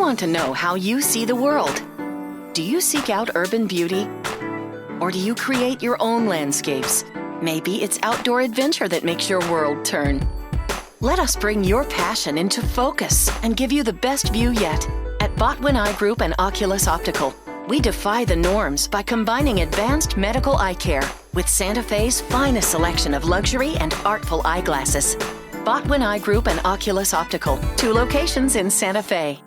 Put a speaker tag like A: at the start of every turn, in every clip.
A: want to know how you see the world. Do you seek out urban beauty? Or do you create your own landscapes? Maybe it's outdoor adventure that makes your world turn. Let us bring your passion into focus and give you the best view yet. At Botwin Eye Group and Oculus Optical, we defy the norms by combining advanced medical eye care with Santa Fe's finest selection of luxury and artful eyeglasses. Botwin Eye Group and Oculus Optical, 2 locations in Santa Fe.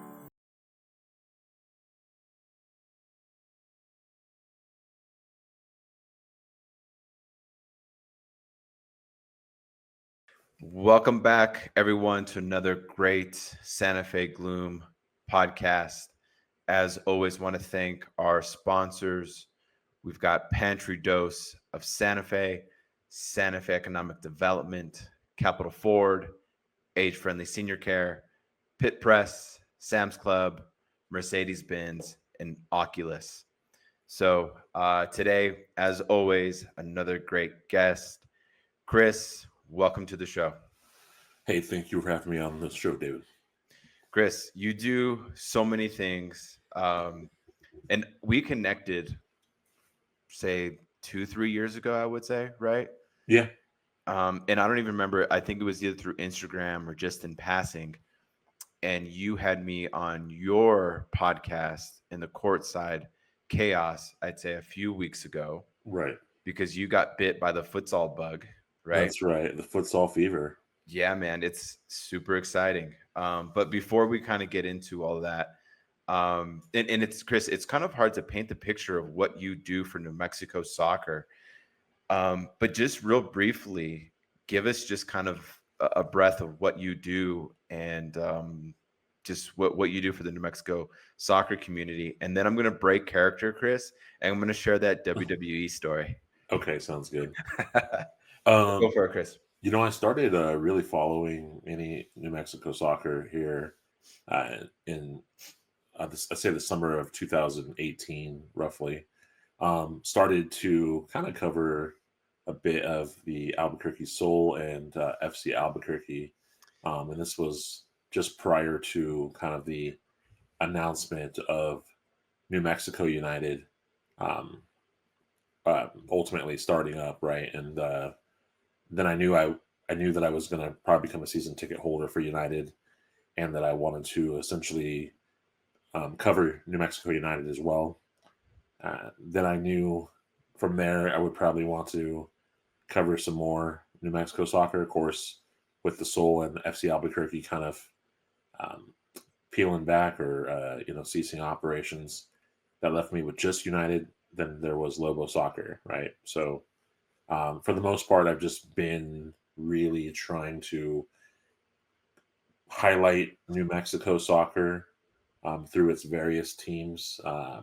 B: Welcome back, everyone, to another great Santa Fe Gloom podcast. As always, want to thank our sponsors. We've got Pantry Dose of Santa Fe Economic Development, Capital Ford, Age-Friendly Senior Care, Pit Press, Sam's Club, Mercedes-Benz, and Oculus. So today, as always, another great guest. Chris, welcome to the show.
C: Hey, thank you for having me on the show, David.
B: Chris, you do so many things. And we connected, say, 2-3 years ago, I would say, right?
C: Yeah.
B: And I don't even remember. I think it was either through Instagram or just in passing. And you had me on your podcast in the Courtside Chaos, I'd say a few weeks ago.
C: Right.
B: Because you got bit by the futsal bug, right?
C: That's right. The futsal fever.
B: Yeah, man, it's super exciting. But before we kind of get into all of that, and it's Chris, it's kind of hard to paint the picture of what you do for New Mexico soccer. But just real briefly, give us just kind of a breath of what you do and just what you do for the New Mexico soccer community. And then I'm going to break character, Chris, and I'm going to share that WWE story.
C: Okay, sounds good.
B: Go for it, Chris.
C: You know, I started really following any New Mexico soccer here in, I'd say, the summer of 2018, roughly. Started to kind of cover a bit of the Albuquerque Soul and FC Albuquerque. And this was just prior to kind of the announcement of New Mexico United ultimately starting up, right? And then I knew that I was going to probably become a season ticket holder for United, and that I wanted to essentially cover New Mexico United as well. Then I knew from there I would probably want to cover some more New Mexico soccer, of course, with the Soul and FC Albuquerque kind of peeling back or ceasing operations. That left me with just United. Then there was Lobo Soccer, right? So for the most part, I've just been really trying to highlight New Mexico soccer through its various teams. I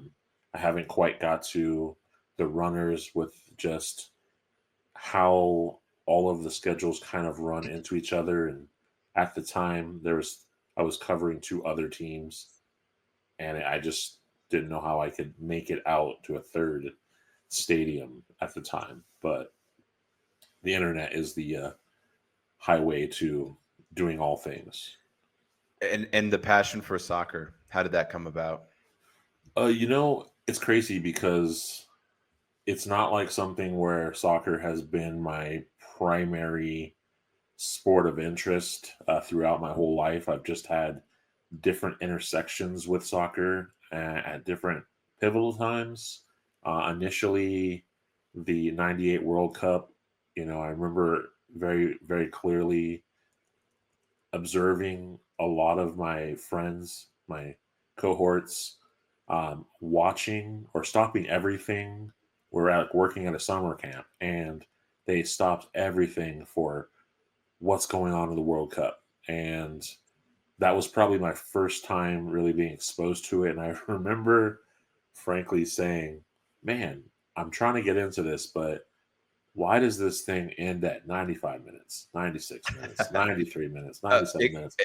C: haven't quite got to the runners with just how all of the schedules kind of run into each other. And at the time, I was covering 2 other teams, and I just didn't know how I could make it out to a third stadium at the time. But the internet is the highway to doing all things.
B: And the passion for soccer, how did that come about?
C: It's crazy because it's not like something where soccer has been my primary sport of interest throughout my whole life. I've just had different intersections with soccer at different pivotal times. Initially, the '98 World Cup, I remember very, very clearly observing a lot of my friends, my cohorts, watching or stopping everything. We're working at a summer camp, and they stopped everything for what's going on in the World Cup. And that was probably my first time really being exposed to it. And I remember frankly saying, man, I'm trying to get into this, but why does this thing end at 95 minutes, 96 minutes, 93 minutes, 97 minutes?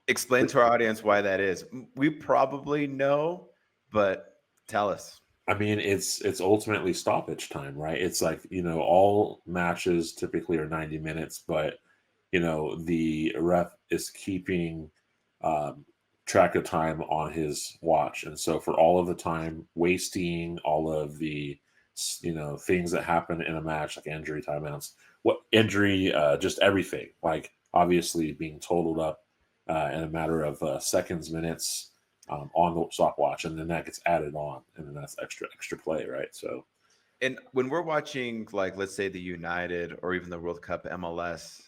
B: Explain to our audience why that is. We probably know, but tell us.
C: I mean, it's ultimately stoppage time, right? It's like, all matches typically are 90 minutes, but, the ref is keeping track of time on his watch. And so for all of the time wasting, all of the, things that happen in a match, like injury timeouts, just everything, like obviously being totaled up in a matter of seconds, minutes on the stopwatch, and then that gets added on, and then that's extra play, right? So,
B: And when we're watching, like, let's say the United or even the World Cup MLS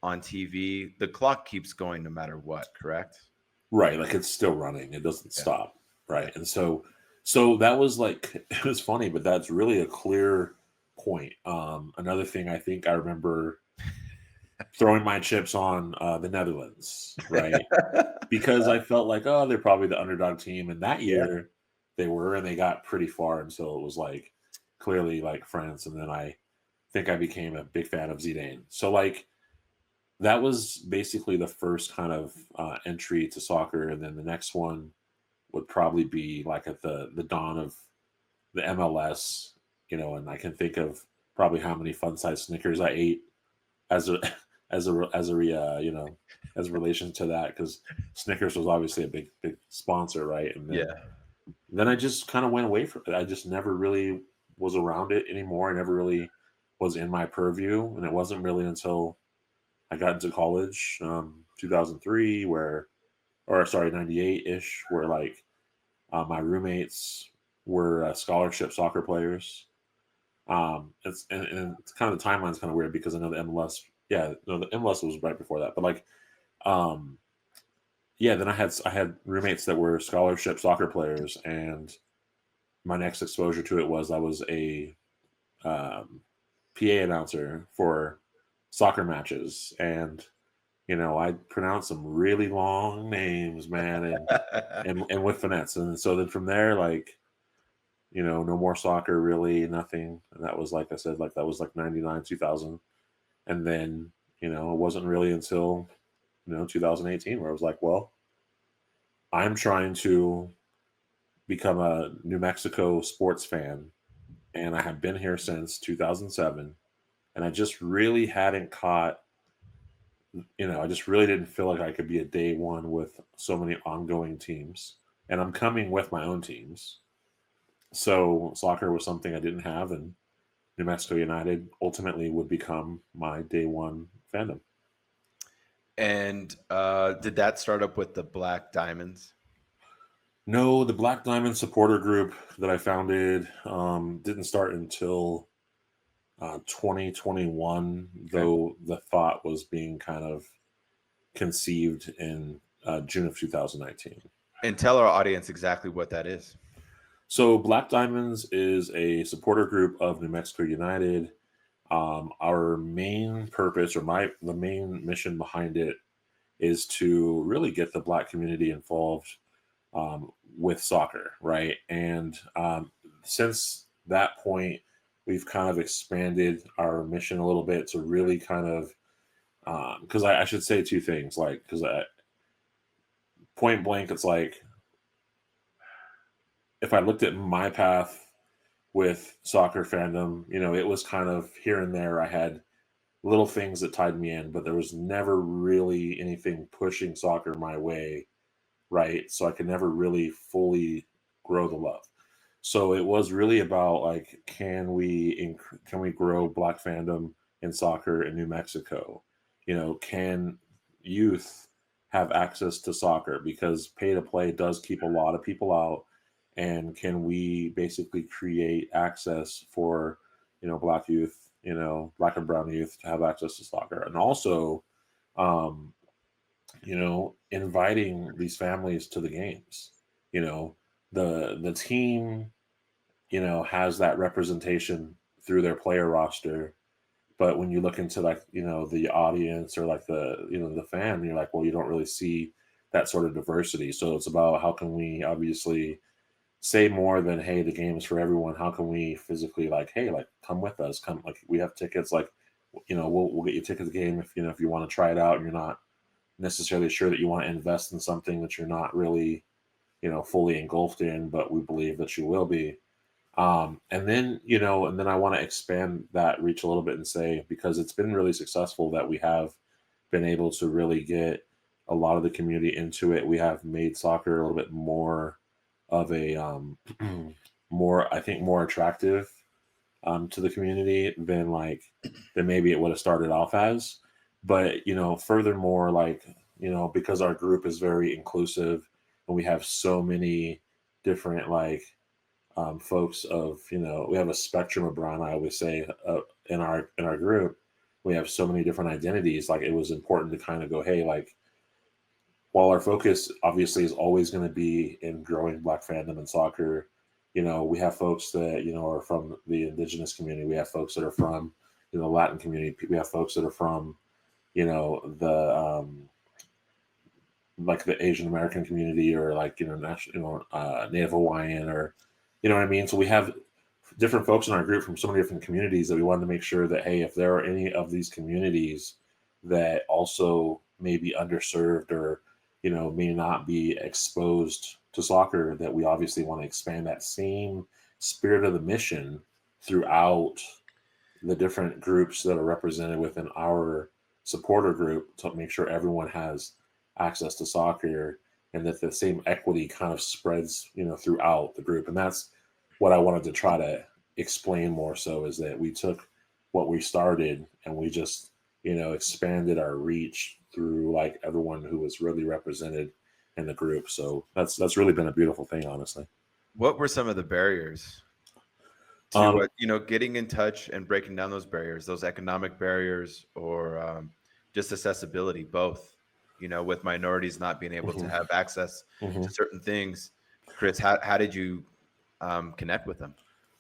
B: on TV, the clock keeps going no matter what, correct?
C: right, like it's still running; it doesn't
B: Yeah.
C: stop, right?
B: Yeah.
C: And so that was like it was funny, but that's really a clear point. Another thing I think I remember throwing my chips on the Netherlands, right? Because I felt like, oh, they're probably the underdog team. And that
B: Yeah.
C: year they were, and they got pretty far until it was like clearly like France. And then I think I became a big fan of Zidane. So like that was basically the first kind of entry to soccer. And then the next one would probably be like at the dawn of the MLS, and I can think of probably how many fun size Snickers I ate as a as a relation to that, because Snickers was obviously a big sponsor, right? And then
B: Yeah.
C: then I just kind of went away from it. I just never really was around it anymore. I never really was in my purview, and it wasn't really until I got into college, 2003, or sorry, 98 ish, where like my roommates were scholarship soccer players. And it's kind of the timeline's kind of weird because I know the MLS, yeah, no, the MLS was right before that, but like, um, yeah, then I had roommates that were scholarship soccer players, and my next exposure to it was I was a PA announcer for soccer matches, and I pronounced some really long names, man, and with finesse, and so then from there, like, no more soccer, really, nothing. And that was, like I said, like that was like 99, 2000. And then, it wasn't really until, 2018 where I was like, well, I'm trying to become a New Mexico sports fan. And I have been here since 2007. And I just really hadn't caught, I just really didn't feel like I could be a day one with so many ongoing teams. And I'm coming with my own teams. So soccer was something I didn't have. And New Mexico United ultimately would become my day one fandom.
B: And did that start up with the Black Diamonds?
C: No, the Black Diamond supporter group that I founded didn't start until 2021, though the thought was being kind of conceived in June of 2019.
B: And tell our audience exactly what that is.
C: So Black Diamonds is a supporter group of New Mexico United. Our main purpose, or the main mission behind it, is to really get the Black community involved with soccer, right? And since that point, we've kind of expanded our mission a little bit to really kind of, because I should say two things, like, because point blank, it's like, if I looked at my path with soccer fandom, it was kind of here and there. I had little things that tied me in, but there was never really anything pushing soccer my way, right? So I could never really fully grow the love. So it was really about like, can we grow Black fandom in soccer in New Mexico? Can youth have access to soccer, because pay to play does keep a lot of people out, and can we basically create access for Black youth, Black and brown youth to have access to soccer, and also um, inviting these families to the games. The team, has that representation through their player roster. But when you look into like, the audience, or like the fan, you're like, well, you don't really see that sort of diversity. So it's about, how can we obviously say more than, hey, the game is for everyone. How can we physically, like, hey, like, come with us, come, like, we have tickets, like, we'll get you tickets to the game if you want to try it out and you're not necessarily sure that you want to invest in something that you're not really fully engulfed in, but we believe that you will be. And then I want to expand that reach a little bit and say, because it's been really successful that we have been able to really get a lot of the community into it. We have made soccer a little bit more of a more, I think, more attractive to the community than maybe it would have started off as. But furthermore, because our group is very inclusive and we have so many different folks of we have a spectrum of Brian. I always say in our group, we have so many different identities. Like, it was important to kind of go, hey, while our focus obviously is always going to be in growing Black fandom in soccer, we have folks that are from the indigenous community. We have folks that are from the Latin community. We have folks that are from the the Asian American community, or Native Hawaiian, or what I mean. So we have different folks in our group from so many different communities that we wanted to make sure that, hey, if there are any of these communities that also may be underserved or may not be exposed to soccer, that we obviously want to expand that same spirit of the mission throughout the different groups that are represented within our supporter group, to make sure everyone has access to soccer, and that the same equity kind of spreads throughout the group. And that's what I wanted to try to explain more so, is that we took what we started and we just expanded our reach through everyone who was really represented in the group. So that's really been a beautiful thing, honestly.
B: What were some of the barriers to getting in touch and breaking down those barriers, those economic barriers, or just accessibility, both, with minorities not being able to have access to certain things? Chris, how did you connect with them?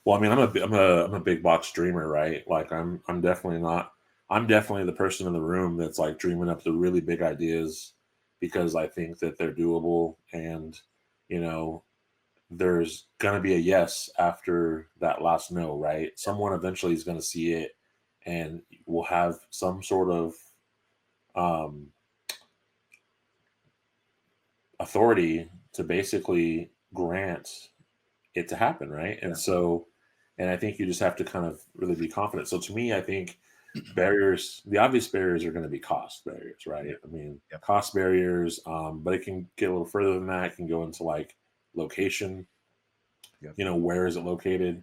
C: Well, I mean, I'm a big box dreamer, right? I'm definitely the person in the room that's dreaming up the really big ideas, because I think that they're doable, and there's going to be a yes after that last no, right? Someone eventually is going to see it and will have some sort of authority to basically grant it to happen, right? And so, and I think you just have to kind of really be confident. So to me, I think the obvious barriers are going to be cost barriers, right? I mean, cost barriers, but it can get a little further than that. It can go into location. Where is it located?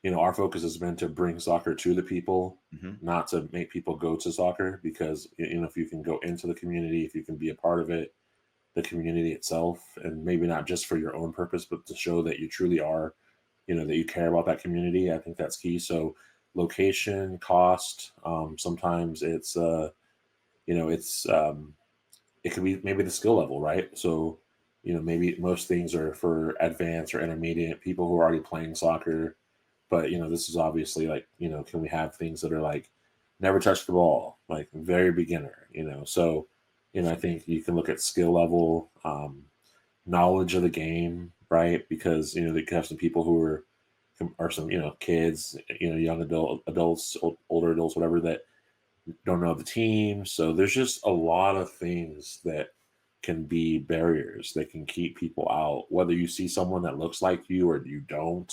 C: Our focus has been to bring soccer to the people, not to make people go to soccer, because if you can go into the community, if you can be a part of it, the community itself, and maybe not just for your own purpose, but to show that you truly are, that you care about that community. I think that's key. So location, cost, sometimes it's it could be maybe the skill level, right? So maybe most things are for advanced or intermediate people who are already playing soccer, but this is obviously can we have things that are never touched the ball, very beginner, so I think you can look at skill level, knowledge of the game, right? Because they could have some people who are some kids, young adults, older adults, whatever, that don't know the team. So there's just a lot of things that can be barriers that can keep people out, whether you see someone that looks like you or you don't.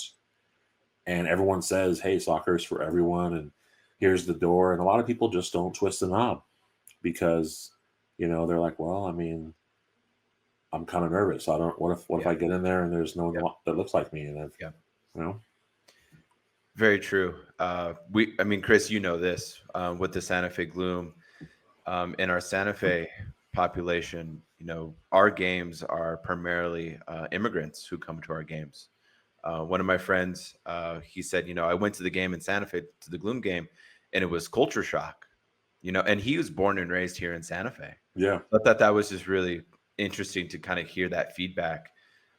C: And everyone says, hey, soccer is for everyone, and here's the door. And a lot of people just don't twist the knob, because they're like, well, I mean, I'm kind of nervous. What if I get in there and there's no one that looks like me? And
B: Very true. Chris, this with the Santa Fe Gloom, in our Santa Fe population, our games are primarily immigrants who come to our games. One of my friends, he said, I went to the game in Santa Fe, to the Gloom game, and it was culture shock, and he was born and raised here in Santa Fe.
C: Yeah.
B: I thought that was just really interesting to kind of hear that feedback.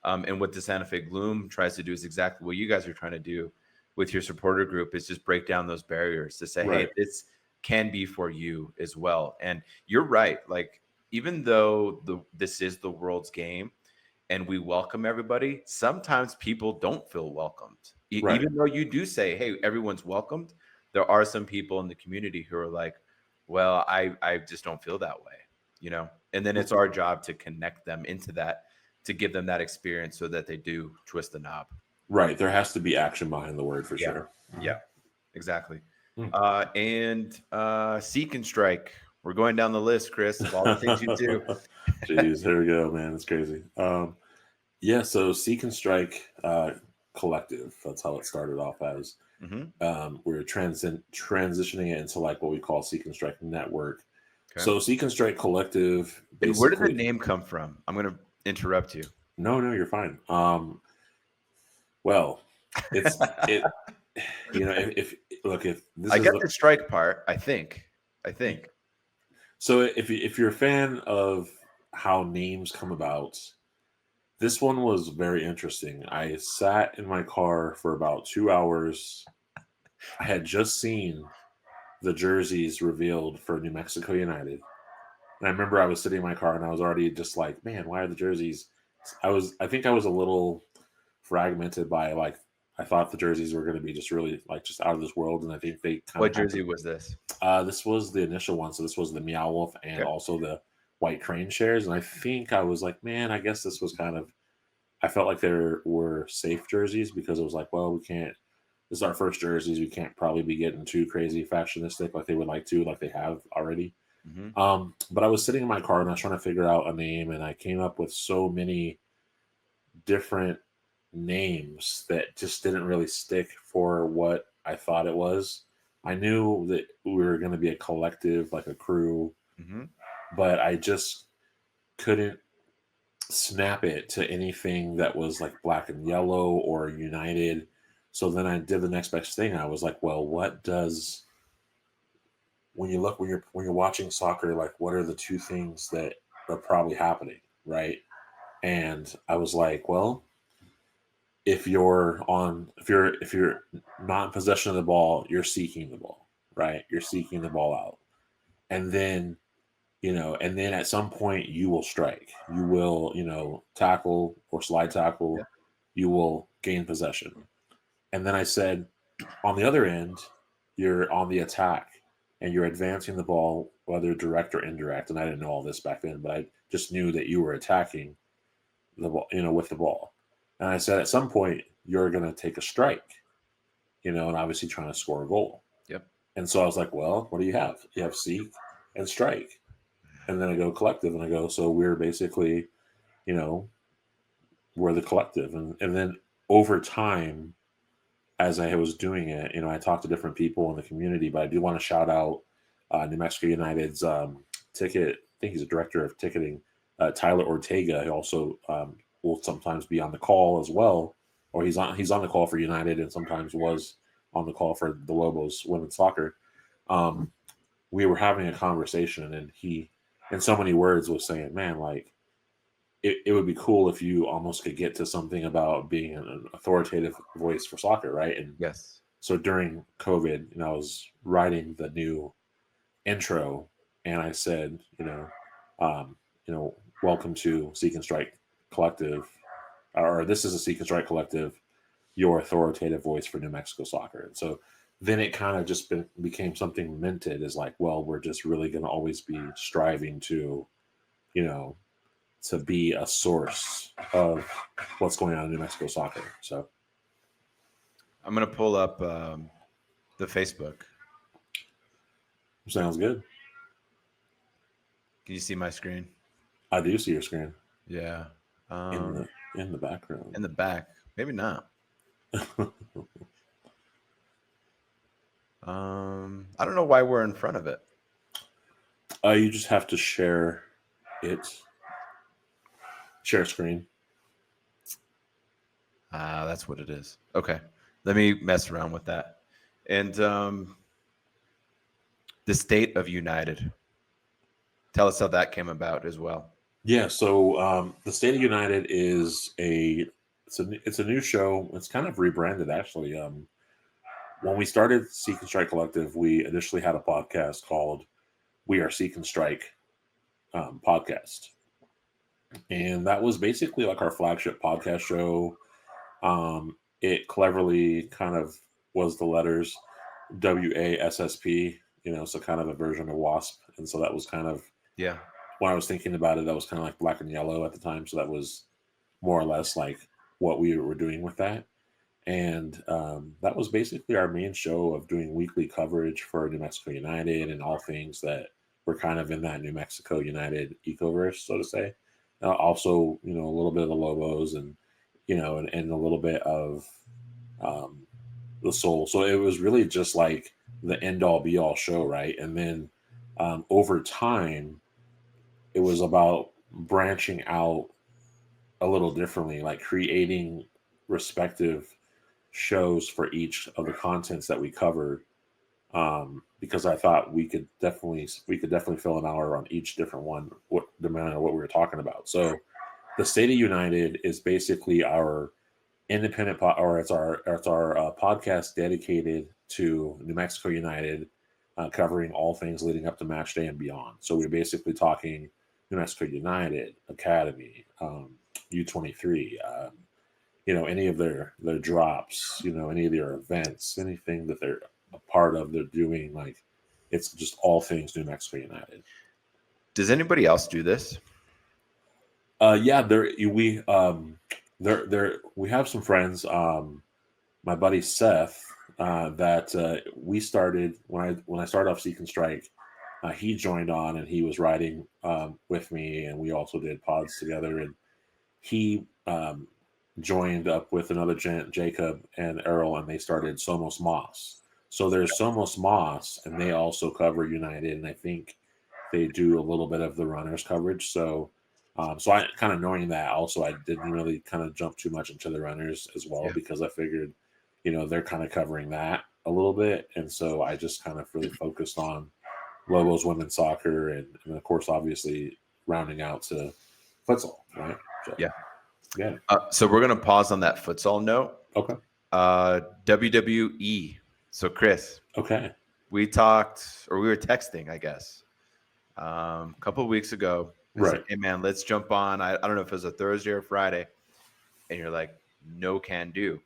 B: And what the Santa Fe Gloom tries to do is exactly what you guys are trying to do with your supporter group, is just break down those barriers to say, hey, this can be for you as well. And you're right. Even though this is the world's game and we welcome everybody, sometimes people don't feel welcomed. Even though you do say, hey, everyone's welcomed, there are some people in the community who are like, well, I just don't feel that way, and then it's our job to connect them into that, to give them that experience so that they do twist the knob.
C: Right. There has to be action behind the word, for sure.
B: Yeah, exactly. And Seek and Strike, We're going down the list, Chris, of all the things you do.
C: Jeez, here we go, man. It's crazy. Yeah, so Seek and Strike Collective. That's how it started off as.
B: Hmm.
C: We're transitioning it into like what we call Seek and Strike Network.
B: Okay.
C: So Seek and Strike Collective
B: And where did the
C: basically.
B: name come from? I'm going to interrupt you.
C: No, you're fine. Well, it's it. You know, if look, if this
B: I
C: is
B: got the strike part, I think.
C: So if you're a fan of how names come about, this one was very interesting. I sat in my car for about 2 hours. I had just seen the jerseys revealed for New Mexico United. And I remember I was sitting in my car and I was already just like, man, why are the jerseys? I think I was a little fragmented by like, I thought the jerseys were going to be just really like just out of this world. And I think they kind
B: What
C: of
B: jersey was this?
C: This was the initial one. So this was the Meow Wolf and
B: Okay.
C: also the White Crane shares. And I think I was like, man, I guess this was kind of, I felt like there were safe jerseys because it was like, well, we can't, this is our first jerseys. We can't probably be getting too crazy fashionistic like they would like to, like they have already.
B: Mm-hmm.
C: But I was sitting in my car and I was trying to figure out a name and I came up with so many different names that just didn't really stick for what I thought it was. I knew that we were going to be a collective, like a crew,
B: Mm-hmm.
C: but I just couldn't snap it to anything that was like black and yellow or united. So then I did the next best thing. I was like, well, what does when you're watching soccer, like what are the two things that are probably happening, right? And I was like, well, if you're not in possession of the ball, you're seeking the ball, right? You're seeking the ball out. And then and then at some point you will strike. You will, tackle or slide tackle.
B: Yeah.
C: You will gain possession. And then I said, on the other end, you're on the attack and you're advancing the ball, whether direct or indirect. And I didn't know all this back then, but I just knew that you were attacking the ball, with the ball. And I said, at some point, you're going to take a strike, and obviously trying to score a goal.
B: Yep.
C: And so I was like, well, what do you have? You have seek and strike. And then I go collective and I go, so we're basically, we're the collective. And then over time, as I was doing it, I talked to different people in the community, but I do want to shout out New Mexico United's ticket. I think he's a director of ticketing, Tyler Ortega. He also will sometimes be on the call as well, or he's on the call for United and sometimes was on the call for the Lobos women's soccer. We were having a conversation and he, in so many words, was saying, man, like it would be cool if you almost could get to something about being an authoritative voice for soccer, right? And
B: Yes.
C: so during COVID, I was writing the new intro and I said, welcome to Seek and Strike Collective, or this is a Seek and Strike Collective, your authoritative voice for New Mexico soccer. And so then it kind of just became something minted as like, well, we're just really going to always be striving to, to be a source of what's going on in New Mexico soccer. So
B: I'm going to pull up the Facebook.
C: sounds good.
B: Can you see my screen?
C: I do see your screen.
B: Yeah.
C: In the background.
B: In the back. Maybe not. I don't know why we're in front of it.
C: You just have to share it. Share screen.
B: That's what it is. Okay. Let me mess around with that. And the state of United. Tell us how that came about as well.
C: Yeah, so the State of United is it's a new show. It's kind of rebranded actually. When we started Seek and Strike Collective, we initially had a podcast called We Are Seek and Strike podcast. And that was basically like our flagship podcast show. It cleverly kind of was the letters WASSP, so kind of a version of WASP. And so that was kind of,
B: yeah,
C: when I was thinking about it, that was kind of like black and yellow at the time. So that was more or less like what we were doing with that. And that was basically our main show of doing weekly coverage for New Mexico United and all things that we're kind of in that New Mexico United ecoverse, so to say. Also, a little bit of the Lobos and, and a little bit of the Soul. So it was really just like the end all be all show, right? And then over time, it was about branching out a little differently, like creating respective shows for each of the contents that we covered. Because I thought we could definitely fill an hour on each different one, depending on what we were talking about. So, the State of United is basically our independent it's our podcast dedicated to New Mexico United, covering all things leading up to match day and beyond. So we're basically talking New Mexico United Academy, U23, any of their drops, any of their events, anything that they're a part of, they're doing, like, it's just all things New Mexico United.
B: Does anybody else do this?
C: Yeah, we have some friends. My buddy Seth, that we started when I started off Seek and Strike. He joined on and he was riding with me, and we also did pods together. And he joined up with another Jacob and Errol, and they started Somos Moss. So there's Somos Moss, and they also cover United, and I think they do a little bit of the runners coverage. So I kind of knowing that also, I didn't really kind of jump too much into the runners as well, because I figured, they're kind of covering that a little bit. And so I just kind of really focused on Lobos women's soccer and of course, obviously rounding out to futsal, right? So,
B: yeah.
C: So
B: we're going to pause on that futsal note.
C: Okay.
B: WWE. So Chris.
C: Okay.
B: We talked, or we were texting, I guess, a couple of weeks ago. I said, hey man, let's jump on. I don't know if it was a Thursday or Friday, and you're like, no can do.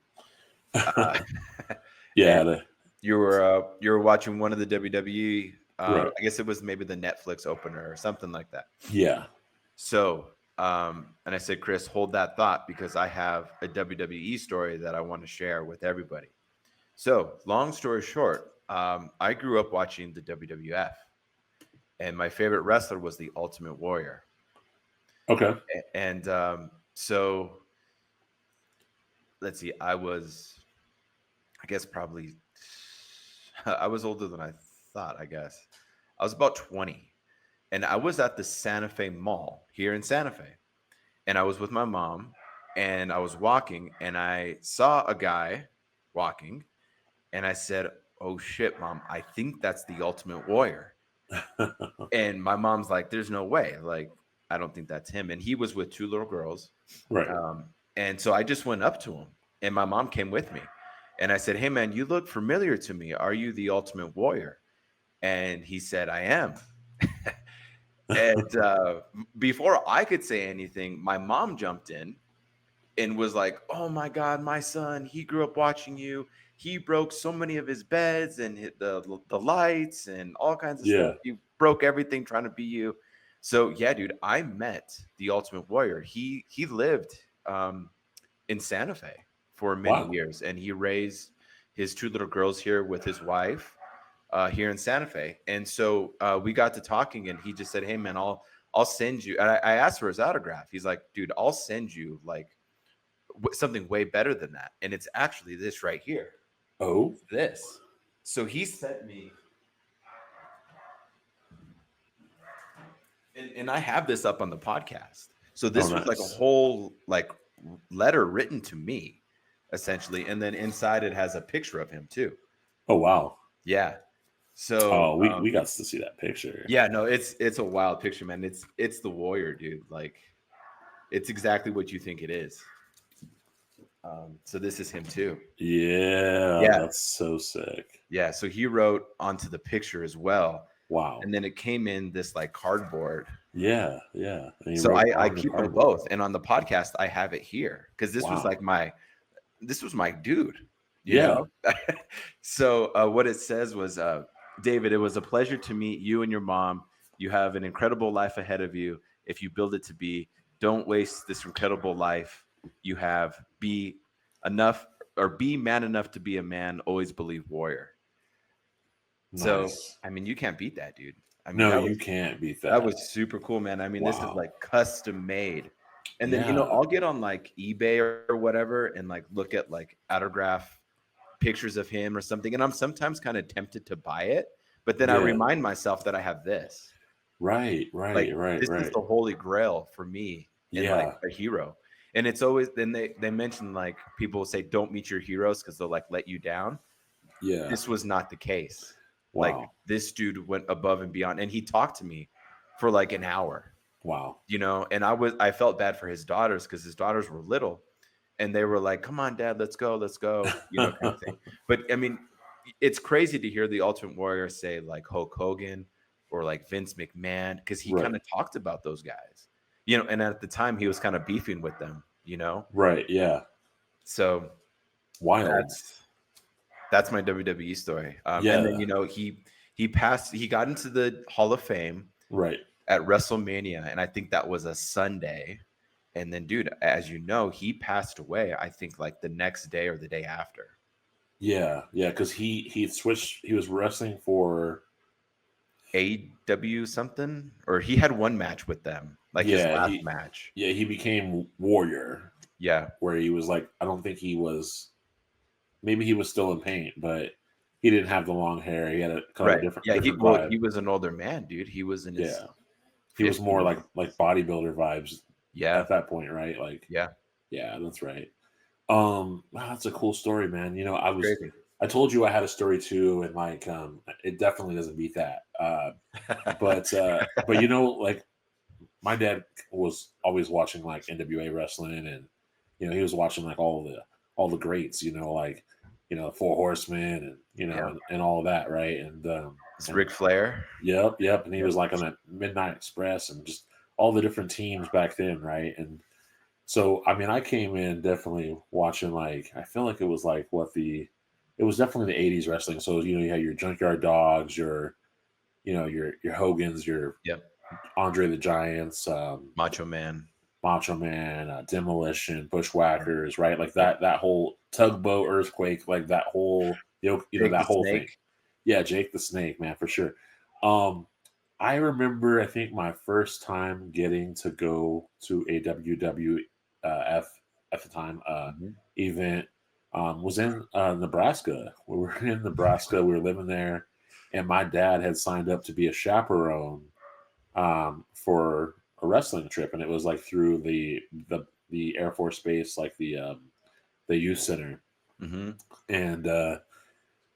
C: Yeah.
B: You were watching one of the WWE. I guess it was maybe the Netflix opener or something like that.
C: Yeah.
B: So, and I said, Chris, hold that thought, because I have a WWE story that I want to share with everybody. So, long story short, I grew up watching the WWF, and my favorite wrestler was the Ultimate Warrior.
C: Okay.
B: And so, let's see, I was older than I thought, I guess. I was about 20, and I was at the Santa Fe Mall here in Santa Fe, and I was with my mom, and I was walking, and I saw a guy walking, and I said, oh shit, Mom, I think that's the Ultimate Warrior. And my mom's like, there's no way. Like, I don't think that's him. And he was with two little girls.
C: Right.
B: And so I just went up to him, and my mom came with me. And I said, hey, man, you look familiar to me. Are you the Ultimate Warrior? And he said, I am. And before I could say anything, my mom jumped in and was like, oh, my God, my son, he grew up watching you. He broke so many of his beds and hit the lights and all kinds of stuff. He broke everything trying to be you. So, yeah, dude, I met the Ultimate Warrior. He lived in Santa Fe for many years, and he raised his two little girls here with his wife here in Santa Fe. And so we got to talking, and he just said, hey, man, I'll send you. And I asked for his autograph. He's like, dude, I'll send you like something way better than that. And it's actually this right here.
C: Oh,
B: this. So he sent me, and I have this up on the podcast. So this was like a whole like letter written to me, essentially, and then inside it has a picture of him too.
C: Oh wow.
B: Yeah. So
C: we got to see that picture.
B: Yeah, no, it's a wild picture, man. It's the Warrior, dude. Like, it's exactly what you think it is. So this is him too.
C: Yeah, that's so sick.
B: Yeah, so he wrote onto the picture as well.
C: Wow.
B: And then it came in this like cardboard.
C: Yeah.
B: So I keep them both, and on the podcast I have it here because this was like this was my dude. You know? So what it says was, David, it was a pleasure to meet you and your mom. You have an incredible life ahead of you. If you build it to be, don't waste this incredible life you have. Be man enough to be a man. Always believe Warrior. Nice. So, I mean, you can't beat that, dude. I mean,
C: No,
B: that
C: you
B: was
C: can't beat
B: that
C: that.
B: was super cool, man. I mean, this is
C: Wow.
B: like custom made. And then,
C: Yeah.
B: I'll get on like eBay or whatever and like look at like autograph pictures of him or something. And I'm sometimes kind of tempted to buy it, but then I
C: Yeah.
B: remind myself that I have this.
C: Right.
B: Like,
C: Right. Right.
B: this is
C: Right.
B: the holy grail for me and like
C: Yeah.
B: a hero. And it's always then they mention like people say don't meet your heroes because they'll like let you down.
C: Yeah.
B: This was not the case. Like
C: Wow.
B: this dude went above and beyond and he talked to me for like an hour,
C: Wow.
B: and I felt bad for his daughters because his daughters were little and they were like, come on, dad, let's go, kind of thing. But I mean, it's crazy to hear the Ultimate Warrior say like Hulk Hogan or like Vince McMahon because he
C: Right.
B: kind of talked about those guys, and at the time he was kind of beefing with them.
C: Right. Yeah.
B: So
C: Wild.
B: that's my WWE story. And then
C: Yeah.
B: he got into the Hall of Fame
C: Right.
B: at WrestleMania, and I think that was a Sunday. And then, dude, as you know, he passed away. I think like the next day or the day after.
C: Yeah. Yeah. Because he switched. He was wrestling for.
B: AW something, or he had one match with them, like his
C: Yeah.
B: last match.
C: He became Warrior,
B: Yeah,
C: where he was like, I don't think he was. Maybe he was still in pain, but he didn't have the long hair. He had a kind of
B: right.
C: a different
B: Yeah,
C: different vibe.
B: he was an older man, dude. He was in his
C: Yeah. He was more
B: 50s.
C: like bodybuilder vibes
B: Yeah,
C: at that point, right? Like,
B: yeah,
C: yeah, that's right. Wow, that's a cool story, man.
B: crazy.
C: I told you I had a story too, and like, it definitely doesn't beat that. But like my dad was always watching like NWA wrestling, and he was watching like all the greats, like Four Horsemen, and
B: Yeah,
C: and all of that, right?
B: it's
C: And
B: Ric Flair.
C: yep, and he
B: Yep.
C: was like on that Midnight Express and just all the different teams back then, right? And so, I mean, I came in definitely watching like I feel like it was like it was definitely the '80s wrestling. So you had your Junkyard Dogs, your Hogans, your
B: Yep.
C: Andre the Giants,
B: Macho Man.
C: Macho Man, Demolition, Bushwhackers, right? Like
B: Yep.
C: that whole Tugboat Earthquake, like that whole
B: Jake
C: that
B: the
C: whole thing.
B: Snake.
C: Yeah, Jake the Snake, man, for sure. I remember, I think my first time getting to go to a WWF at the time
B: Mhm.
C: event was in Nebraska. We were in Nebraska. We were living there, and my dad had signed up to be a chaperone for a wrestling trip, and it was like through the Air Force Base, like the youth center.
B: Mhm.
C: And I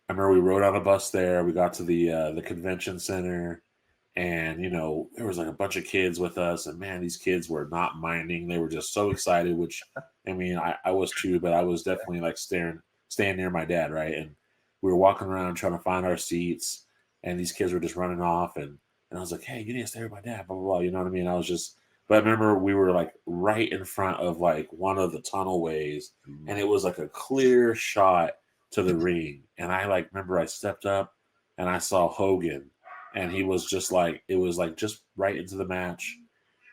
C: remember we rode on a bus there. We got to the convention center, and there was like a bunch of kids with us, and man, these kids were not minding. They were just so excited. Which I mean, I was too, but I was definitely like staying near my dad, right? And we were walking around trying to find our seats, and these kids were just running off, and I was like, hey, you need to stay with my dad, blah blah blah. You know what I mean? I was just. But I remember we were like right in front of like one of the tunnel ways, and it was like a clear shot to the ring. And I like remember I stepped up and I saw Hogan, and he was just like it was like just right into the match,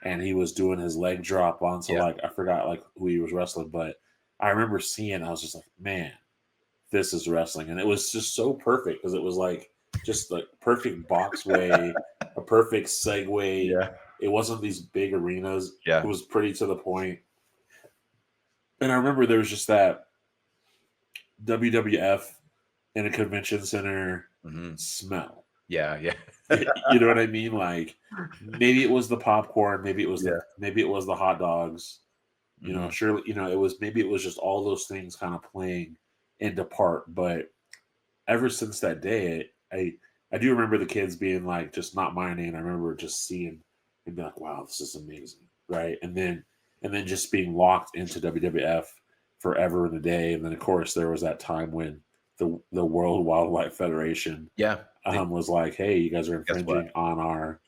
C: and he was doing his leg drop onto
B: Yeah.
C: like I forgot like who he was wrestling, but I remember seeing I was just like, man, this is wrestling. And it was just so perfect because it was like just like perfect boxway, a perfect segue.
B: Yeah.
C: It wasn't these big arenas. It
B: Yeah.
C: was pretty to the point. And I remember there was just that WWF in a convention center
B: Mhm.
C: smell.
B: Yeah. Yeah.
C: You know what I mean? Like maybe it was the popcorn, maybe it was
B: Yeah.
C: the hot dogs.
B: Mhm.
C: Surely, it was just all those things kind of playing into part. But ever since that day, I do remember the kids being like just not minding. I remember just seeing and be like, wow, this is amazing. Right. And then just being locked into WWF forever and a day. And then of course there was that time when the World Wildlife Federation
B: Yeah.
C: was like, hey, you guys are
B: Guess what?
C: infringing on our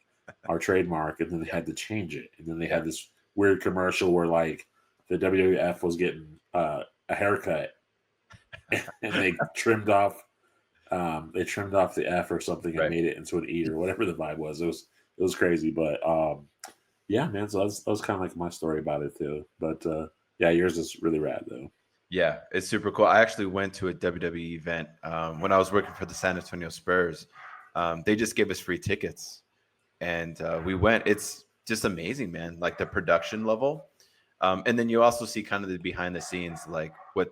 C: trademark, and then they
B: Yeah.
C: had to change it. And then they
B: Yeah.
C: had this weird commercial where like the WWF was getting a haircut and they trimmed off the F or something and
B: Right.
C: made it into an E or whatever the vibe was. It was crazy, but yeah, man. So that was kind of like my story about it too. But yeah, yours is really rad though.
B: Yeah, it's super cool. I actually went to a WWE event when I was working for the San Antonio Spurs. They just gave us free tickets. and we went. It's just amazing, man. Like the production level, and then you also see kind of the behind the scenes, like what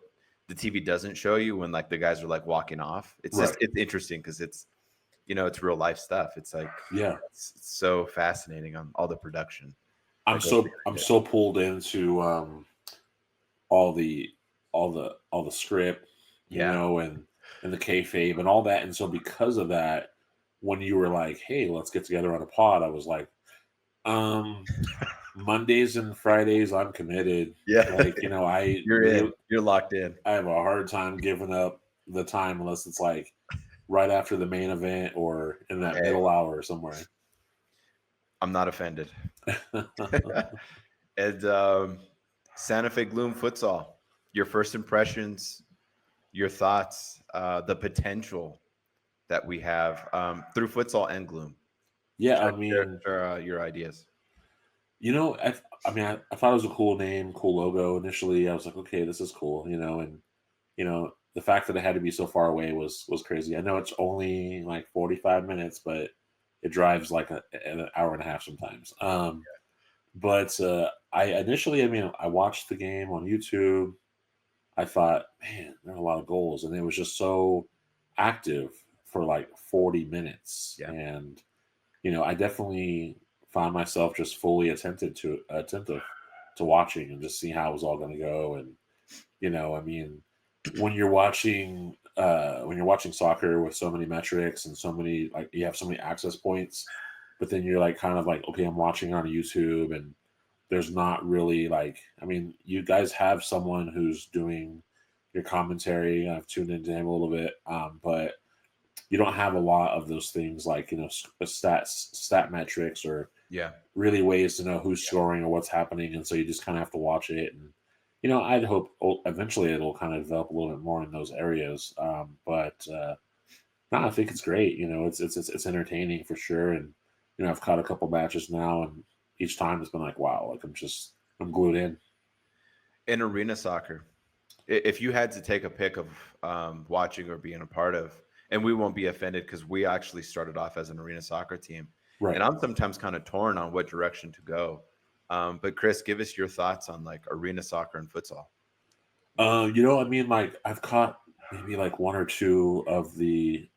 B: the TV doesn't show you when like the guys are like walking off. It's just
C: Right.
B: it's interesting because it's it's real life stuff. It's like
C: Yeah.
B: it's so fascinating on all the production
C: I'm
B: that goes
C: so
B: behind
C: I'm
B: it.
C: so pulled into all the all the script,
B: Yeah,
C: and the kayfabe and all that. And so because of that, when you were like, "Hey, let's get together on a pod," I was like, um, Mondays and Fridays, I'm committed.
B: yeah.
C: Like, I
B: You're
C: really
B: in. You're locked in.
C: I have a hard time giving up the time unless it's like right after the main event or in that
B: Hey,
C: middle hour somewhere.
B: I'm not offended. And Santa Fe Gloom futsal. Your first impressions, your thoughts, the potential that we have through futsal and Gloom.
C: Yeah, I
B: Share, share,
C: mean,
B: share your ideas.
C: I thought it was a cool name, cool logo. Initially, I was like, okay, this is cool, and the fact that it had to be so far away was crazy. I know it's only like 45 minutes, but it drives like an hour and a half sometimes. But I initially, I watched the game on YouTube. I thought, man, there are a lot of goals, and it was just so active for like 40 minutes,
B: Yeah.
C: and I definitely found myself just fully attentive to watching and just see how it was all going to go. And I mean, when you're watching soccer with so many metrics and so many, like, you have so many access points, but then you're like kind of like, okay, I'm watching on YouTube, and there's not really like, you guys have someone who's doing your commentary. I've tuned into him a little bit, but you don't have a lot of those things like stat metrics or
B: Yeah.
C: really ways to know who's scoring or what's happening, and so you just kind of have to watch it. And I'd hope eventually it'll kind of develop a little bit more in those areas. But no, I think it's great. It's entertaining for sure. And I've caught a couple matches now, and each time it's been like, wow, like I'm glued in.
B: In arena soccer, if you had to take a pick of watching or being a part of, and we won't be offended because we actually started off as an arena soccer team,
C: Right.
B: and I'm sometimes kind of torn on what direction to go. But Chris, give us your thoughts on like arena soccer and futsal.
C: Like I've caught maybe like one or two of the.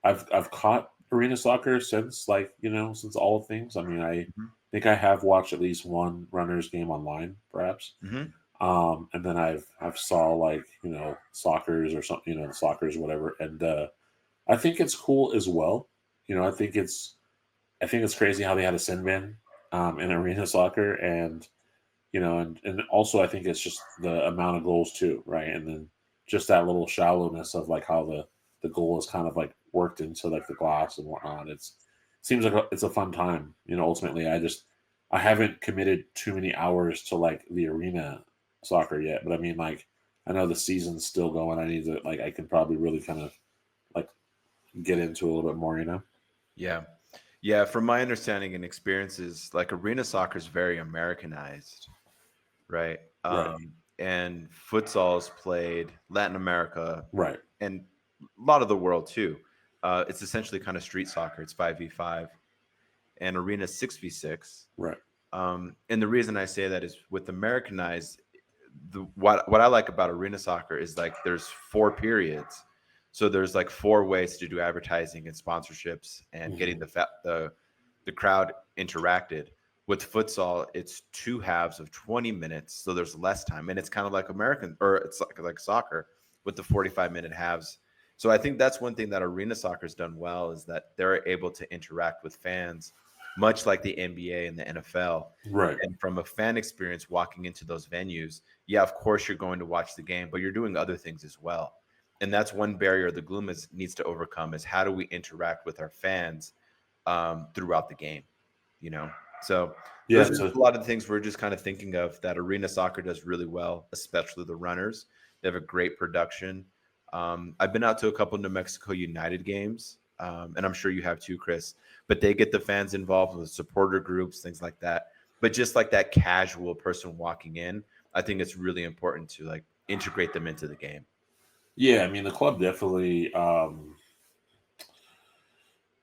C: I've caught arena soccer since since all things. I
B: Hmm.
C: think I have watched at least one runners game online, perhaps.
B: Hmm.
C: And then I've saw like soccer's or something, soccer's whatever, and I think it's cool as well. I think it's crazy how they had a sin bin in arena soccer, and and also I think it's just the amount of goals too, right? And then just that little shallowness of like how the goal is kind of like worked into like the glass and whatnot. Seems like it's a fun time. Ultimately, I haven't committed too many hours to like the arena soccer yet, but like I know the season's still going. I need to like I can probably really kind of like get into a little bit more.
B: Yeah. Yeah. From my understanding and experiences, like arena soccer is very Americanized, right?
C: Right,
B: And futsal's played Latin America
C: right,
B: and a lot of the world too. It's essentially kind of street soccer. It's 5v5 and arena 6v6.
C: right.
B: And the reason I say that is with Americanized, what I like about arena soccer is like there's 4 periods. So there's like 4 ways to do advertising and sponsorships and getting
C: Hmm.
B: the crowd interacted. With futsal, it's 2 halves of 20 minutes, so there's less time, and it's kind of like American or it's like soccer with the 45-minute halves. So I think that's one thing that arena soccer's done well is that they're able to interact with fans, much like the NBA and the NFL.
C: Right.
B: And from a fan experience, walking into those venues, yeah, of course you're going to watch the game, but you're doing other things as well. And that's one barrier the Gloom needs to overcome is how do we interact with our fans throughout the game, you know? So
C: Yeah.
B: those are a lot of the things we're just kind of thinking of that arena soccer does really well, especially the runners. They have a great production. I've been out to a couple of New Mexico United games, and I'm sure you have too, Chris. But they get the fans involved with supporter groups, things like that. But just like that casual person walking in, I think it's really important to like integrate them into the game.
C: Yeah, the club definitely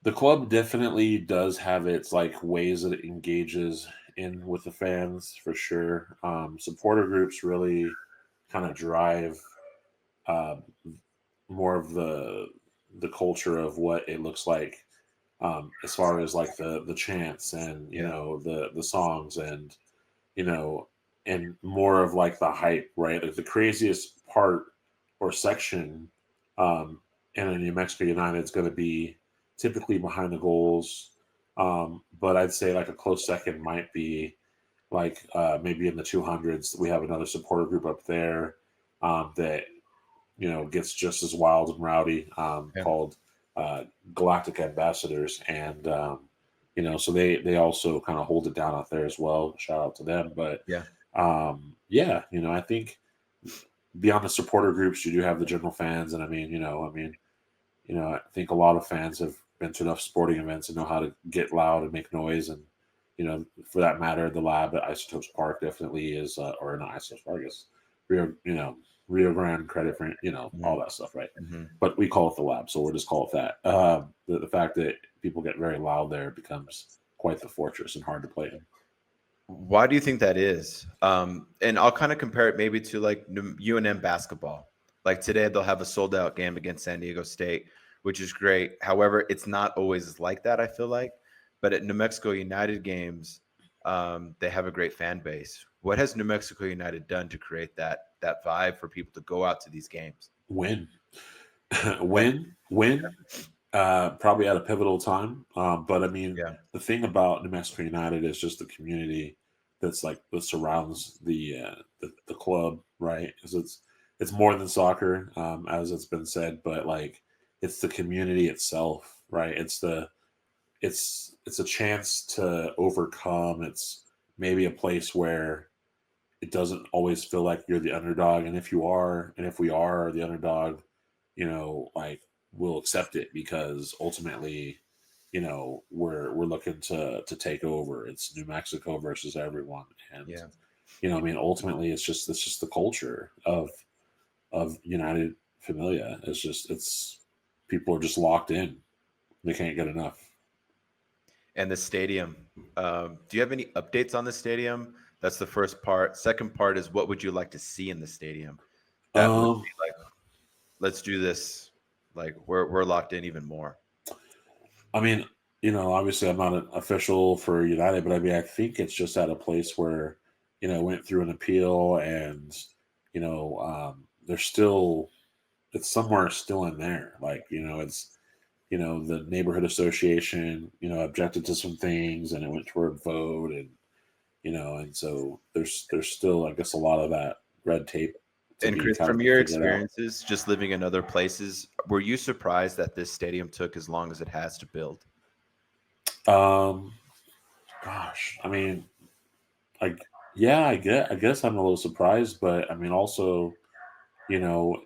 C: The club definitely does have its like ways that it engages in with the fans for sure. Supporter groups really kind of drive uh, more of the culture of what it looks like, as far as like the chants and
B: Yeah.
C: the songs and you know and more of like the hype, right? Like the craziest part or section um, in a New Mexico United is going to be typically behind the goals, but I'd say like a close second might be like maybe in the 200s. We have another supporter group up there that gets just as wild and rowdy,
B: Yeah.
C: called uh, Galactic Ambassadors, and so they also kind of hold it down out there as well. Shout out to them, but
B: Yeah.
C: yeah, I think beyond the supporter groups, you do have the general fans, and I think a lot of fans have been to enough sporting events and know how to get loud and make noise, and for that matter, the lab at Isotopes Park definitely is, or not Isotopes Park, is Rio, Rio Grande credit for
B: Mhm.
C: all that stuff, right?
B: Mhm.
C: But we call it the lab, so we'll just call it that. The fact that people get very loud there becomes quite the fortress and hard to play in.
B: Why do you think that is? And I'll kind of compare it maybe to like UNM basketball. Like today, they'll have a sold out game against San Diego State, which is great. However, it's not always like that, I feel like. But at New Mexico United games, they have a great fan base. What has New Mexico United done to create that vibe for people to go out to these games?
C: Win,
B: Yeah.
C: win. Probably at a pivotal time. But I mean,
B: Yeah.
C: the thing about New Mexico United is just the community that surrounds the club, right? Because it's more than soccer, as it's been said, but like it's the community itself, right? It's a chance to overcome. It's maybe a place where it doesn't always feel like you're the underdog, and if we are the underdog, like we'll accept it because ultimately, we're looking to take over. It's New Mexico versus everyone, and
B: Yeah.
C: ultimately it's just the culture of United Familia. It's people are just locked in. They can't get enough.
B: And the stadium. Do you have any updates on the stadium? That's the first part. Second part is what would you like to see in the stadium? That would
C: Um,
B: be like, let's do this. Like we're locked in even more.
C: I mean, obviously I'm not an official for United, but I mean, I think it's just at a place where, it went through an appeal and, there's still, it's somewhere still in there. Like, it's, the neighborhood association, objected to some things and it went to a vote and so there's still, I guess, a lot of that red tape to
B: And
C: be
B: Chris,
C: kind
B: from
C: of
B: your
C: figured out.
B: experiences just living in other places, were you surprised that this stadium took as long as it has to build?
C: Um, Gosh, I mean, like, yeah, I guess I'm a little surprised, but I mean, also, you know,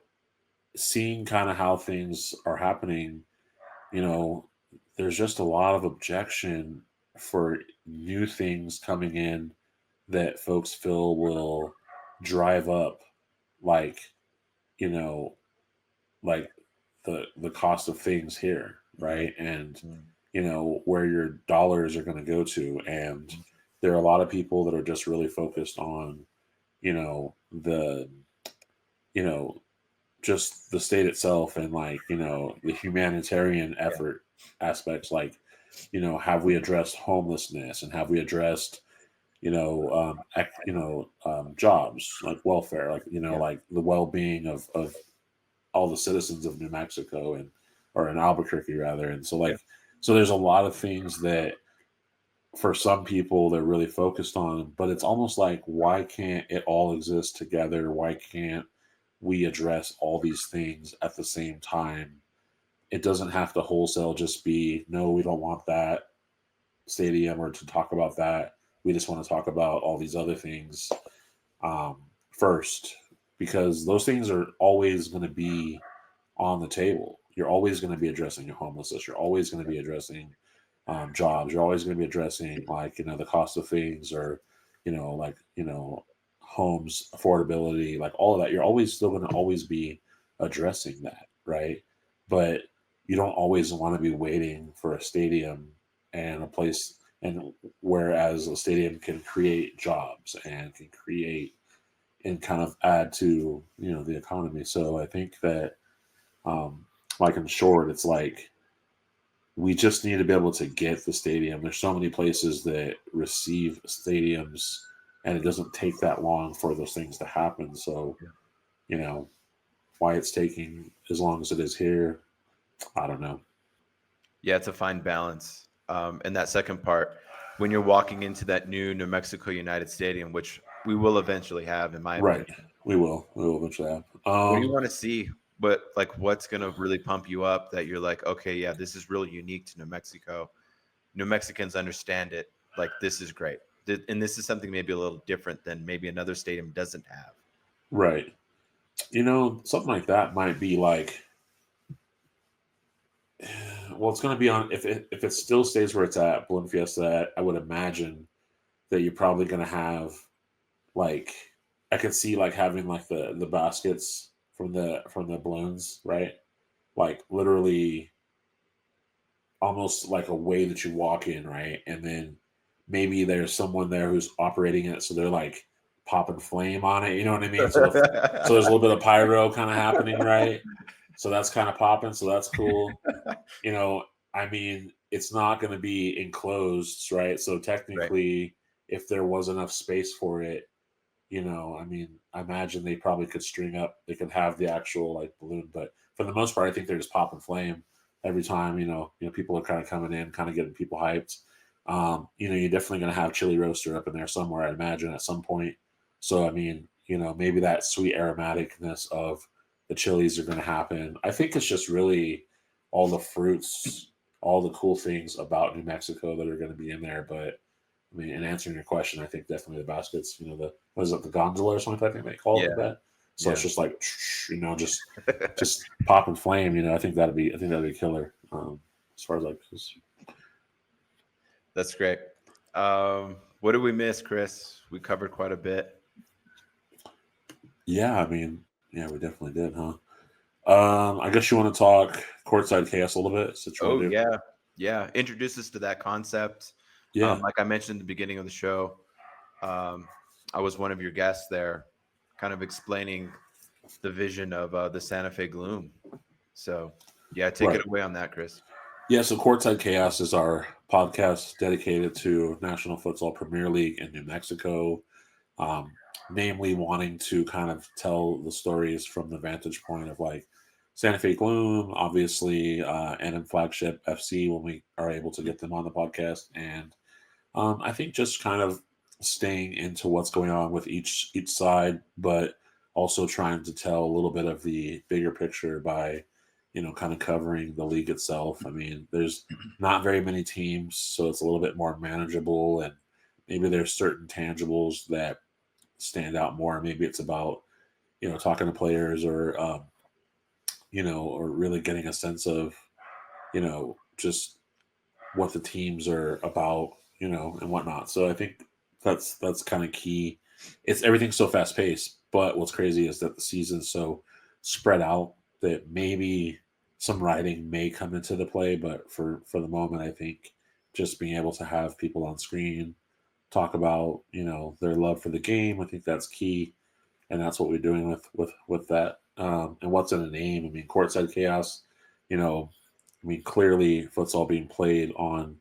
C: seeing kind of how things are happening, you know, there's just a lot of objection for new things coming in that folks feel will drive up, like, you know, like the cost of things here,
B: Mhm,
C: right? And
B: mhm,
C: where your dollars are going to go to, and
B: mhm.
C: there are a lot of people that are just really focused on the you know just the state itself and like the humanitarian
B: Yeah,
C: effort aspects, like have we addressed homelessness and have we addressed jobs, like welfare, like
B: yeah.
C: like the well-being of all the citizens of New Mexico, and or in Albuquerque rather. And so
B: Yeah.
C: so there's a lot of things that for some people they're really focused on, but it's almost like, why can't it all exist together? Why can't we address all these things at the same time? It doesn't have to wholesale just be, no, we don't want that stadium or to talk about that. We just want to talk about all these other things first, because those things are always going to be on the table. You're always going to be addressing your homelessness. You're always going to be addressing jobs. You're always going to be addressing, like, the cost of things, or homes affordability, like all of that. You're always still going to always be addressing that, right? But you don't always want to be waiting for a stadium and a place, and whereas a stadium can create jobs and can create and kind of add to the economy. So I think that like in short, it's like we just need to be able to get the stadium. There's so many places that receive stadiums, and it doesn't take that long for those things to happen. So, why it's taking as long as it is here, I don't know.
B: Yeah, it's a fine balance. And that second part, when you're walking into that new New Mexico United Stadium, which we will eventually have, in my
C: Right.
B: opinion.
C: We will eventually have.
B: What do you want to see? What's going to really pump you up that you're like, okay, yeah, this is really unique to New Mexico. New Mexicans understand it. Like, this is great. And this is something maybe a little different than maybe another stadium doesn't have.
C: Right. Something like that might be like, well, it's going to be on, if it still stays where it's at, Balloon Fiesta, I would imagine that you're probably going to have, like, I could see like having like the baskets from the balloons, right? Like literally almost like a way that you walk in, right? And then maybe there's someone there who's operating it, so they're like popping flame on it. You know what I mean? So so there's a little bit of pyro kind of happening, right? So that's kind of popping. So that's cool. I mean, it's not going to be enclosed, right? So technically, if there was enough space for it, I mean, I imagine they probably could string up. They could have the actual like balloon, but for the most part, I think they're just popping flame every time. People are kind of coming in, kind of getting people hyped. You're definitely going to have chili roaster up in there somewhere, I imagine, at some point. So I mean, maybe that sweet aromaticness of the chilies are going to happen. I think it's just really all the fruits, all the cool things about New Mexico that are going to be in there. But I mean, in answering your question, I think definitely the baskets. What is it, the gondola or something? I think they call it that. So it's just like, just pop and flame. I think that'd be killer. As far as like this.
B: That's great. What did we miss, Chris? We covered quite a bit.
C: Yeah, I mean, yeah, we definitely did, huh? I guess you want to talk courtside chaos a little bit.
B: Yeah. Introduce us to that concept.
C: Yeah.
B: Like I mentioned at the beginning of the show, I was one of your guests there, kind of explaining the vision of the Santa Fe Gloom. So, yeah, take it away on that, Chris.
C: Yeah, so Courtside Chaos is our podcast dedicated to National Futsal Premier League in New Mexico, namely wanting to kind of tell the stories from the vantage point of like Santa Fe Gloom, obviously, and in Flagship FC when we are able to get them on the podcast. And I think just kind of staying into what's going on with each side, but also trying to tell a little bit of the bigger picture by kind of covering the league itself. I mean, there's not very many teams, so it's a little bit more manageable, and maybe there's certain tangibles that stand out more. Maybe it's about talking to players, or or really getting a sense of just what the teams are about, and whatnot. So I think that's kind of key. It's everything's so fast paced, but what's crazy is that the season's so spread out that maybe some writing may come into the play. But for the moment, I think just being able to have people on screen talk about their love for the game, I think that's key, and that's what we're doing with that. And what's in a name? I mean, courtside chaos. I mean, clearly futsal being played on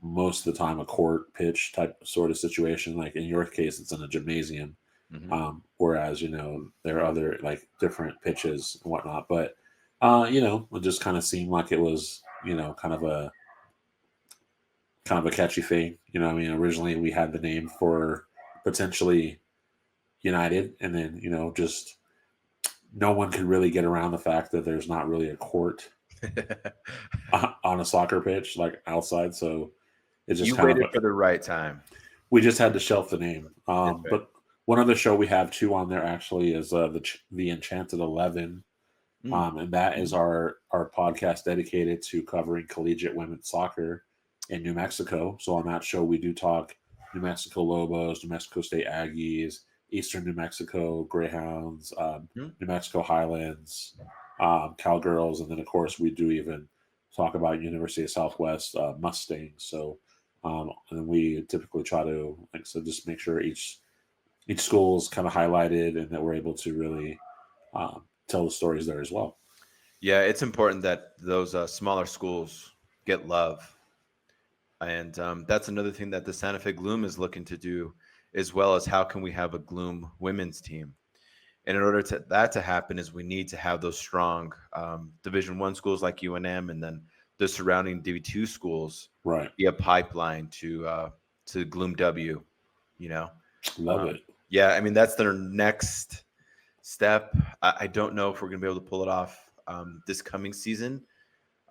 C: most of the time a court pitch type sort of situation. Like in your case, it's in a gymnasium.
B: Mm-hmm.
C: Whereas, there are other like different pitches and whatnot. But, it just kind of seemed like it was, kind of a catchy thing. I mean, originally we had the name for potentially United, and then, just no one could really get around the fact that there's not really a court on a soccer pitch, like outside. So it just
B: You waited for the right time.
C: We just had to shelf the name. But one other show we have too on there actually is the Enchanted 11. And that is our podcast dedicated to covering collegiate women's soccer in New Mexico. So on that show, we do talk New Mexico Lobos, New Mexico State Aggies, Eastern New Mexico Greyhounds, New Mexico Highlands, Cowgirls, and then of course we do even talk about University of Southwest Mustangs. So, and we typically try to, like I said, just make sure each school is kind of highlighted and that we're able to really tell the stories there as well.
B: Yeah, it's important that those smaller schools get love. And that's another thing that the Santa Fe Gloom is looking to do, as well as how can we have a Gloom women's team. And in order to that to happen, is we need to have those strong Division One schools like UNM, and then the surrounding Div2 schools
C: Right.
B: be a pipeline to Gloom W. You know,
C: Love it.
B: yeah. I mean, that's their next step. I don't know if we're going to be able to pull it off this coming season,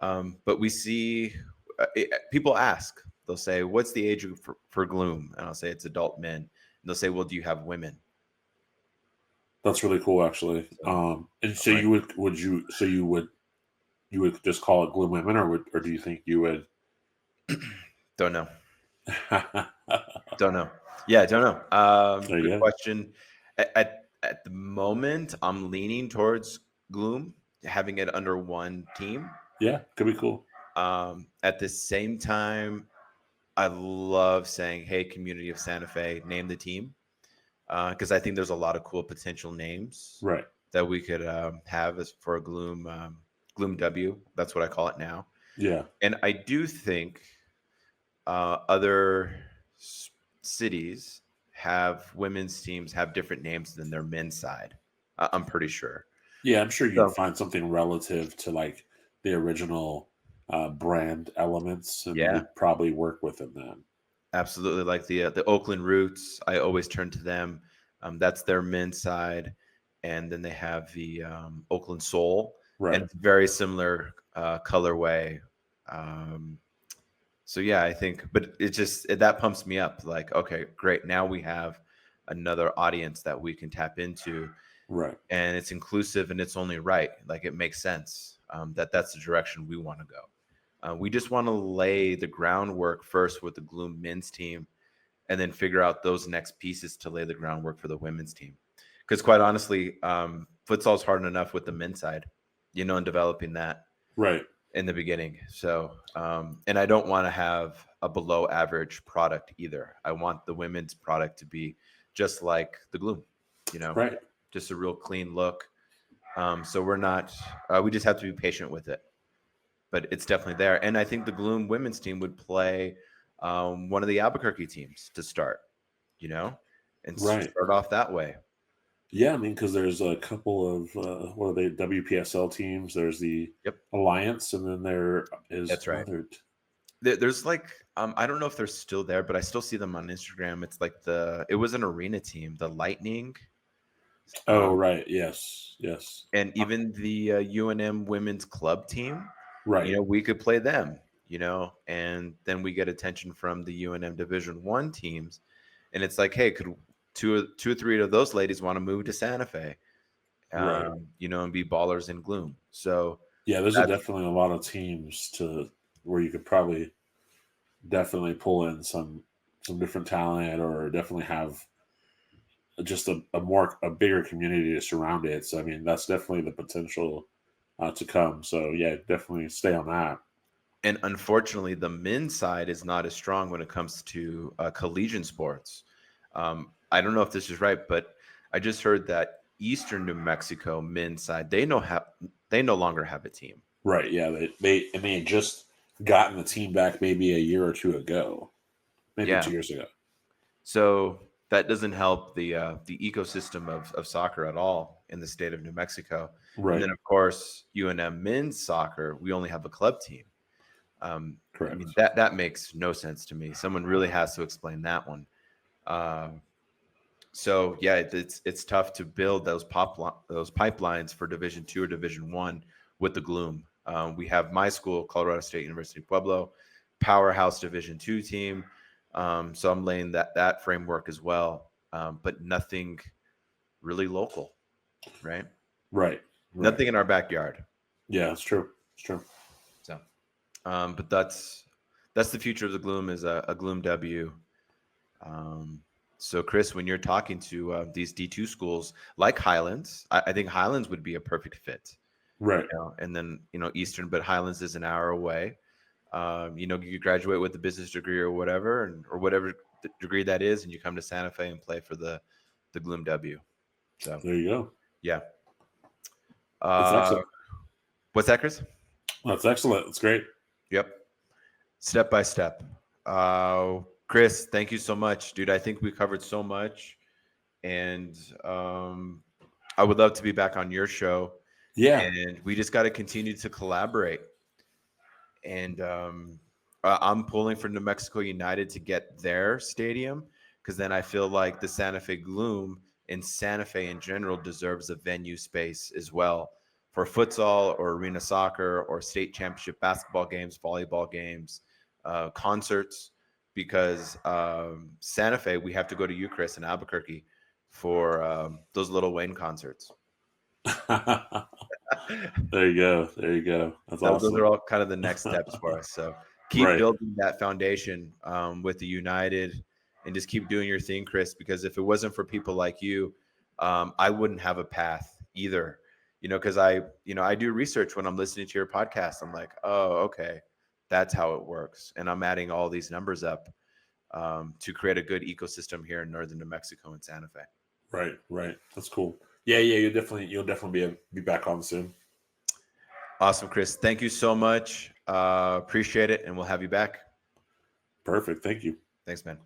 B: but we see people ask. They'll say, "What's the age for Gloom?" And I'll say it's adult men. And they'll say, "Well, do you have women?"
C: That's really cool, actually. And so
B: Right.
C: you would just call it Gloom Women, or do you think you would?
B: Don't know. Don't know. Yeah, don't know.
C: There you
B: Good
C: go.
B: question. At the moment, I'm leaning towards Gloom, having it under one team.
C: Yeah, could be cool.
B: At the same time, I love saying, "Hey, community of Santa Fe, name the team," because I think there's a lot of cool potential names
C: Right.
B: that we could have as for a Gloom W. That's what I call it now.
C: Yeah.
B: And I do think other cities have women's teams have different names than their men's side. I'm pretty sure.
C: Yeah, I'm sure you'd
B: So
C: find something relative to like the original brand elements, and
B: yeah,
C: would probably work within that.
B: absolutely. Like the Oakland Roots, I always turn to them. That's their men's side, and then they have the Oakland Soul, and
C: Right.
B: it's very similar colorway. Um, so yeah, I think, but that pumps me up. Like, okay, great. Now we have another audience that we can tap into,
C: Right.
B: and it's inclusive and it's only right. Like it makes sense that that's the direction we want to go. We just want to lay the groundwork first with the Gloom men's team, and then figure out those next pieces to lay the groundwork for the women's team. Because quite honestly, futsal's hard enough with the men's side, and developing that
C: Right.
B: in the beginning. So, and I don't want to have a below average product either. I want the women's product to be just like the Gloom,
C: Right.
B: just a real clean look. So we're not, we just have to be patient with it, but it's definitely there. And I think the Gloom women's team would play one of the Albuquerque teams to start, and
C: Right.
B: start off that way.
C: Yeah, I mean, because there's a couple of what are they WPSL teams? There's the
B: Yep,
C: Alliance, and then there is
B: that's right.
C: another.
B: There's like I don't know if they're still there, but I still see them on Instagram. It's like it was an arena team, the Lightning,
C: Oh,
B: um,
C: right. Yes. Yes.
B: and even the UNM women's club team.
C: Right.
B: We could play them. And then we get attention from the UNM Division One teams, and it's like, hey, could two or three of those ladies want to move to Santa Fe,
C: Right.
B: and be ballers in Gloom? So
C: Yeah, there's
B: that's
C: definitely a lot of teams to where you could probably definitely pull in some different talent, or definitely have just a bigger community to surround it. So I mean, that's definitely the potential to come. So yeah, definitely stay on that.
B: and unfortunately, the men's side is not as strong when it comes to collegiate sports. I don't know if this is right, but I just heard that Eastern New Mexico men's side they no longer have a team.
C: Right. Yeah. They had just gotten the team back maybe a year or two ago, maybe
B: Yeah,
C: 2 years ago.
B: so that doesn't help the ecosystem of soccer at all in the state of New Mexico. And
C: Right.
B: then, of course, UNM men's soccer, we only have a club team. I mean,
C: Correct.
B: that makes no sense to me. Someone really has to explain that one. So yeah, it's tough to build those pipelines for Division Two or Division One with the Gloom. We have my school, Colorado State University Pueblo, powerhouse Division Two team. So I'm laying that framework as well, but nothing really local, right?
C: Right. Right.
B: Nothing in our backyard.
C: Yeah, it's true. It's true.
B: So, but that's the future of the Gloom is a Gloom W. So, Chris, when you're talking to these D2 schools like Highlands, I think Highlands would be a perfect fit.
C: Right.
B: And then, Eastern, but Highlands is an hour away. You graduate with a business degree or whatever, or whatever degree that is, and you come to Santa Fe and play for the Gloom W. So
C: There you go.
B: yeah.
C: That's excellent.
B: What's that, Chris?
C: That's excellent. That's great.
B: Yep. Step by step. Chris, thank you so much, dude. I think we covered so much, and I would love to be back on your show.
C: Yeah.
B: And we just got to continue to collaborate. And I'm pulling for New Mexico United to get their stadium, because then I feel like the Santa Fe Gloom and Santa Fe in general deserves a venue space as well for futsal or arena soccer or state championship basketball games, volleyball games, concerts. Because Santa Fe, we have to go to you, Chris, in Albuquerque for those Little Wayne concerts.
C: There you go. That's awesome.
B: Those are all kind of the next steps for us. So keep building that foundation with the United, and just keep doing your thing, Chris, because if it wasn't for people like you, I wouldn't have a path either. Because I do research when I'm listening to your podcast. I'm like, oh, okay, that's how it works. And I'm adding all these numbers up to create a good ecosystem here in northern New Mexico and Santa Fe.
C: Right. That's cool. Yeah. You'll definitely be back on soon.
B: Awesome, Chris. Thank you so much. Appreciate it, and we'll have you back.
C: Perfect. Thank you.
B: Thanks, man.